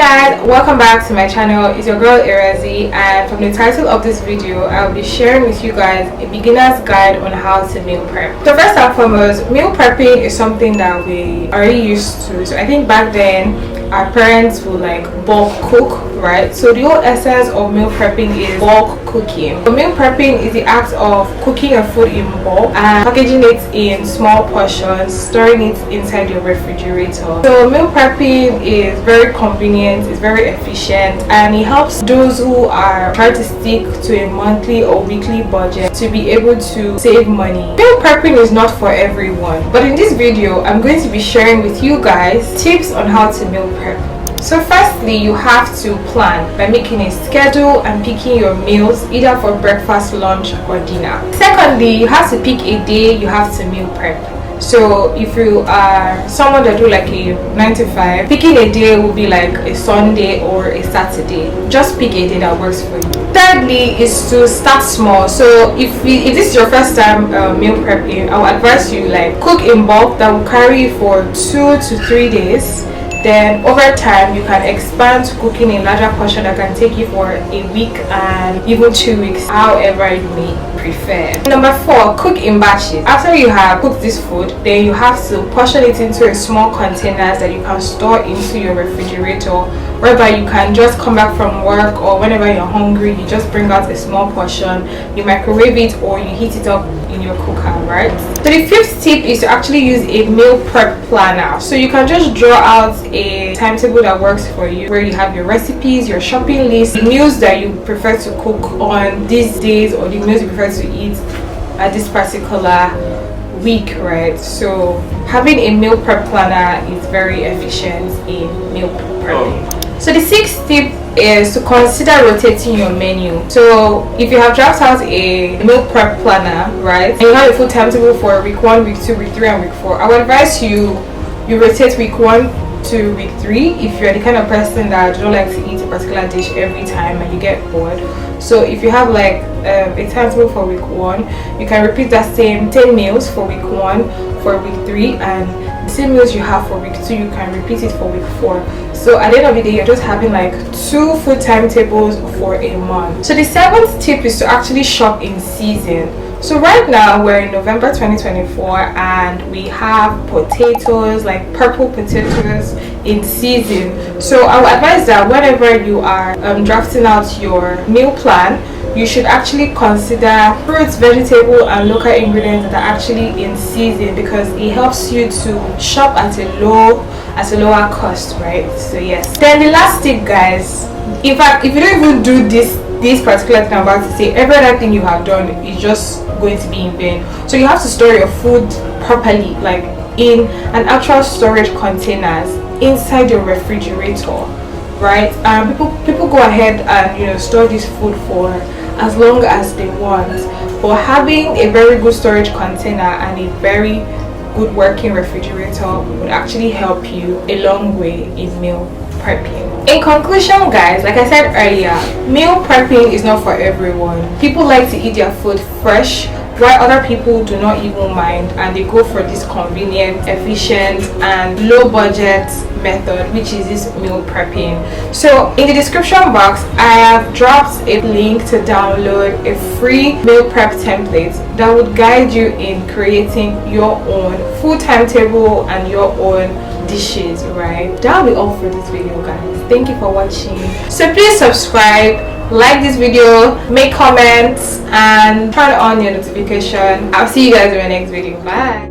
guys, welcome back to my channel. It's your girl Erazi, and from the title of this video I'll be sharing with you guys a beginner's guide on how to meal prep. So first and foremost, meal prepping is something that we already used to. So I think back then our parents would like bulk cook, right? So the whole essence of meal prepping is bulk cooking. So meal prepping is the act of cooking a food in bulk and packaging it in small portions, storing it inside your refrigerator. So meal prepping is very convenient, it's very efficient, and it helps those who are trying to stick to a monthly or weekly budget to be able to save money. Meal prepping is not for everyone, but in this video I'm going to be sharing with you guys tips on how to meal prep. So firstly, you have to plan by making a schedule and picking your meals either for breakfast, lunch or dinner. Secondly, you have to pick a day you have to meal prep. So if you are someone that do like a 9 to 5, picking a day will be like a Sunday or a Saturday. Just pick a day that works for you. Thirdly is to start small. So if this is your first time meal prepping, I would advise you like cook in bulk that will carry you for 2 to 3 days. Then over time you can expand to cooking a larger portion that can take you for a week and even 2 weeks, however you may prefer. Number 4, cook in batches. After you have cooked this food, then you have to portion it into a small containers that you can store into your refrigerator, whereby you can just come back from work or whenever you're hungry, you just bring out a small portion, you microwave it or you heat it up in your cooker, right? So the 5th tip is to actually use a meal prep planner. So you can just draw out a timetable that works for you, where you have your recipes, your shopping list, the meals that you prefer to cook on these days or the meals you prefer to eat at this particular week, right? So having a meal prep planner is very efficient in meal prepping. So the 6th tip is to consider rotating your menu. So if you have drafted out a meal prep planner, right, and you have a full timetable for week 1, week 2, week 3 and week 4, I would advise you rotate week 1 to week 3 if you're the kind of person that don't like to eat a particular dish every time and you get bored. So if you have like a timetable for week 1, you can repeat that same 10 meals for week 1 for week 3, and the same meals you have for week 2 you can repeat it for week 4. So at the end of the day you're just having like 2 food timetables for a month. So the 7th tip is to actually shop in season. So right now we're in November 2024 and we have potatoes, like purple potatoes in season. So I would advise that whenever you are drafting out your meal plan, you should actually consider fruits, vegetable and local ingredients that are actually in season, because it helps you to shop at a lower cost, right? So yes. Then the last tip, guys, in fact, if you don't even do this particular thing I'm about to say, every other thing you have done is just going to be in vain. So you have to store your food properly, like in an actual storage containers inside your refrigerator, right? People go ahead and store this food for as long as they want, but having a very good storage container and a very good working refrigerator would actually help you a long way in meal prepping. In conclusion, guys, like I said earlier, meal prepping is not for everyone. People like to eat their food fresh, while other people do not even mind and they go for this convenient, efficient and low budget method, which is this meal prepping. So in the description box I have dropped a link to download a free meal prep template that would guide you in creating your own food timetable and your own dishes, right? That'll be all for this video, guys. Thank you for watching. So please subscribe, like this video, make comments and turn on your notification. I'll see you guys in my next video. Bye.